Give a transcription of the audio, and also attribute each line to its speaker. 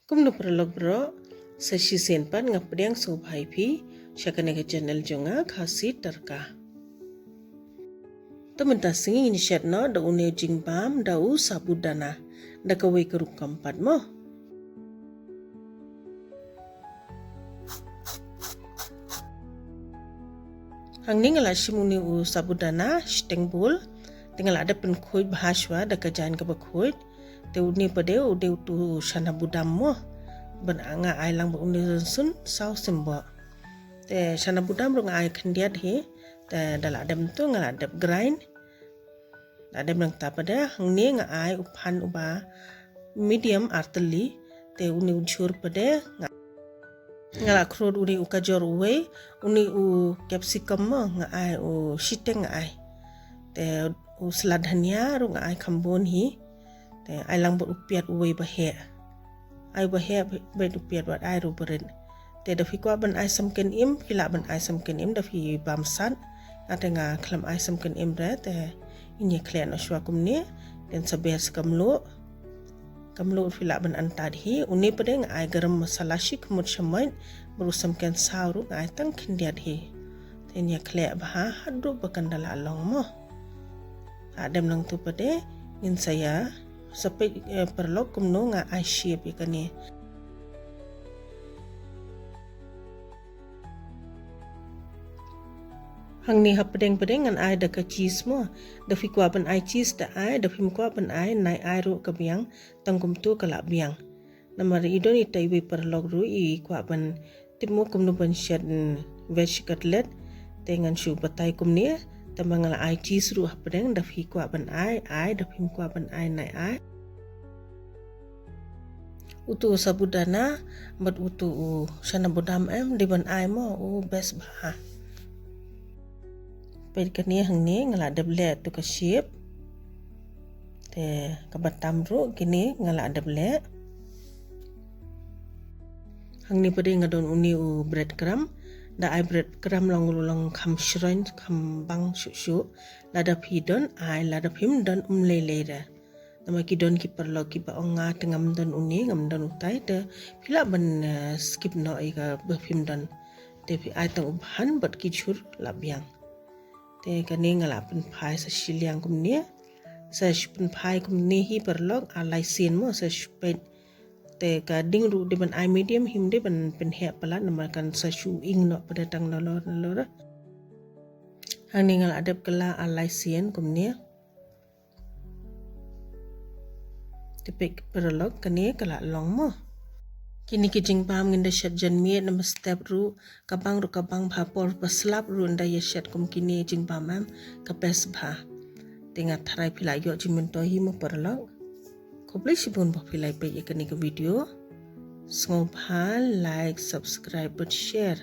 Speaker 1: Kumno perlog bro, sashi senpan ngapdeng so bhai phi, syakane ke channel jonga khasi terka. Temen tasing ini syatno da une jingbam da u sabudana, da kawe keruk keempat mo. Hang ni ngala shimuni u sabudana shteng bul, tinggal ada penkhoi bahaswa da kajan ke bakhoi, te uni pade ude tu shana budam mo, ban anga ai lang ba uni sun sau simbo. Te shana budam rung ai khandiat he, te dala adam tu ngala adap grind. Adam nang ta pada hang ni nga ai uphan uba medium arteli, te uni unjur pade ngala krod uni ukajor uwe, uni u capsicum mo nga ai u shiteng nga ai. Te u seladhania ru nga ai kambon hi, te ai lang bot upiat uwe bahe. Ai bahe bet upiat wat ai ru berin. Te da fi kwa ban ai samken im, kila ban ai samken im da fi bamsan. Ate nga klam ai samken im re, te inye klian o shwa kumni, dan saber sekamlo. Kamlo fila ban antad hi, uni pada nga ai garam masala shi kumut shamait, baru samken sauru nga ai tang kindiat hi. Te inye klian baha hadu bakandala along mo. Adam lang tu pada ingin saya sampai perlu kumno nga ai shape ikani. Hang ni hapedeng ngan ai da ka cheese mo, da fi kwa ban ai cheese da ai, da fi kwa ban ai nai ai ru ka biang tangkum tu kala biang. Namar idon itai we perlog ru I kwa ban timo kumno ban shed veg cutlet dengan shu batai kumni tambangala ai cheese ru hapedeng da fi kwa ban ai da fi kwa ban ai nai ai. Utu sabudana bat utu shana budam em di ban ai mo u best bah. Ped kani hang ni ngala dable tu ka shape. Te kabatam ru kini ngala dable. Hang ni pede ngadon uni u breadcrumb. Da ai breadcrumb long kham shroin kham bang shu lada pidon ai lada pim don lele da. Nama kidon ki perlo ki ba onga tengam don uni ngam don utai te pila ban skip no ai ka bafim don. Te ai tang ubhan bat ki chur labiang. Te kani ngala pen phai sa shiliang kumni sa pen phai kumni hi perlog alai sin mo sa shpet te ka ding ru de ban ai medium him de ban pen he pala namar kan sa shu ing no pada tang no ra hang ningal adap kala alai sin kumni te pek perlog kani kala long mo kini ki jingbam nginda shat janmi nama step ru kabang bhapor paslap ru nda ye shat kum kini jingbam am kapes bha tinga tharai philai yo jiminto hi mo perlog koble sibun bo philai pe ye kani ka video sngo bha like subscribe but share